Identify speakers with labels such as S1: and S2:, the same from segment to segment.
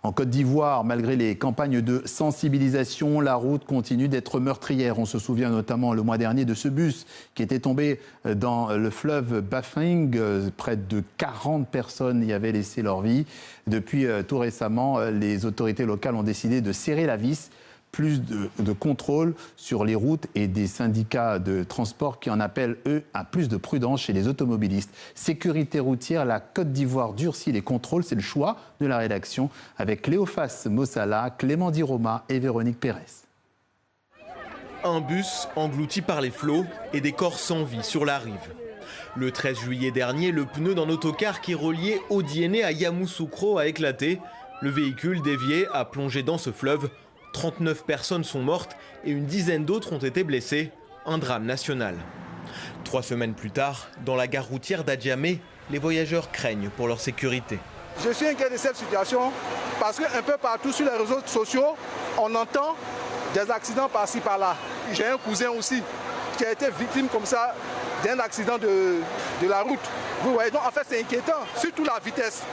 S1: En Côte d'Ivoire, malgré les campagnes de sensibilisation, la route continue d'être meurtrière. On se souvient notamment le mois dernier de ce bus qui était tombé dans le fleuve Bafing. Près de 40 personnes y avaient laissé leur vie. Depuis tout récemment, les autorités locales ont décidé de serrer la vis. Plus de contrôle sur les routes et des syndicats de transport qui en appellent, eux, à plus de prudence chez les automobilistes. Sécurité routière, la Côte d'Ivoire durcit les contrôles. C'est le choix de la rédaction avec Cléophas Mossala, Clément Diroma et Véronique Pérez.
S2: Un bus englouti par les flots et des corps sans vie sur la rive. Le 13 juillet dernier, le pneu d'un autocar qui reliait Odiéné à Yamoussoukro a éclaté. Le véhicule dévié a plongé dans ce fleuve. 39 personnes sont mortes et une dizaine d'autres ont été blessées. Un drame national. 3 semaines plus tard, dans la gare routière d'Adjamé, les voyageurs craignent pour leur sécurité.
S3: Je suis inquiet de cette situation parce qu'un peu partout sur les réseaux sociaux, on entend des accidents par-ci par-là. J'ai un cousin aussi qui a été victime comme ça d'un accident de la route. Vous voyez, donc en fait c'est inquiétant, surtout la vitesse.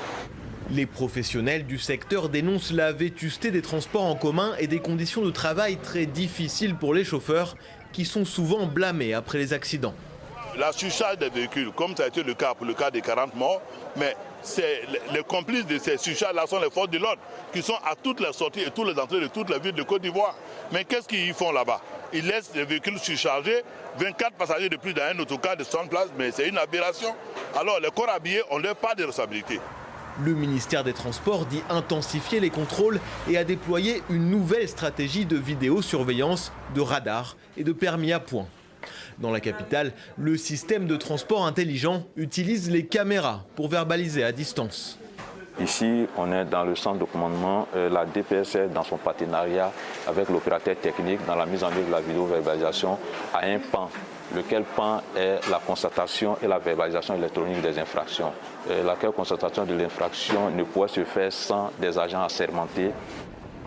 S2: Les professionnels du secteur dénoncent la vétusté des transports en commun et des conditions de travail très difficiles pour les chauffeurs qui sont souvent blâmés après les accidents.
S4: La surcharge des véhicules, comme ça a été le cas pour le cas des 40 morts, mais les complices de ces surcharges-là sont les forces de l'ordre qui sont à toutes les sorties et toutes les entrées de toutes les villes de Côte d'Ivoire. Mais qu'est-ce qu'ils font là-bas? Ils laissent les véhicules surchargés, 24 passagers de plus dans un autocar de 100 places, mais c'est une aberration. Alors les corps habillés ont leur part de responsabilité.
S2: Le ministère des Transports dit intensifier les contrôles et a déployé une nouvelle stratégie de vidéosurveillance, de radars et de permis à points. Dans la capitale, le système de transport intelligent utilise les caméras pour verbaliser à distance.
S5: Ici, on est dans le centre de commandement, la DPSR dans son partenariat avec l'opérateur technique dans la mise en œuvre de la vidéo-verbalisation à un pan. Lequel pan est la constatation et la verbalisation électronique des infractions. Laquelle constatation de l'infraction ne pourrait se faire sans des agents assermentés.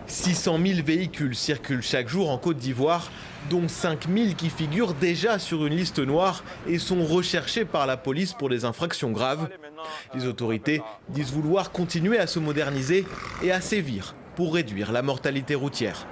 S2: 600 000 véhicules circulent chaque jour en Côte d'Ivoire, dont 5 000 qui figurent déjà sur une liste noire et sont recherchés par la police pour des infractions graves. Les autorités disent vouloir continuer à se moderniser et à sévir pour réduire la mortalité routière.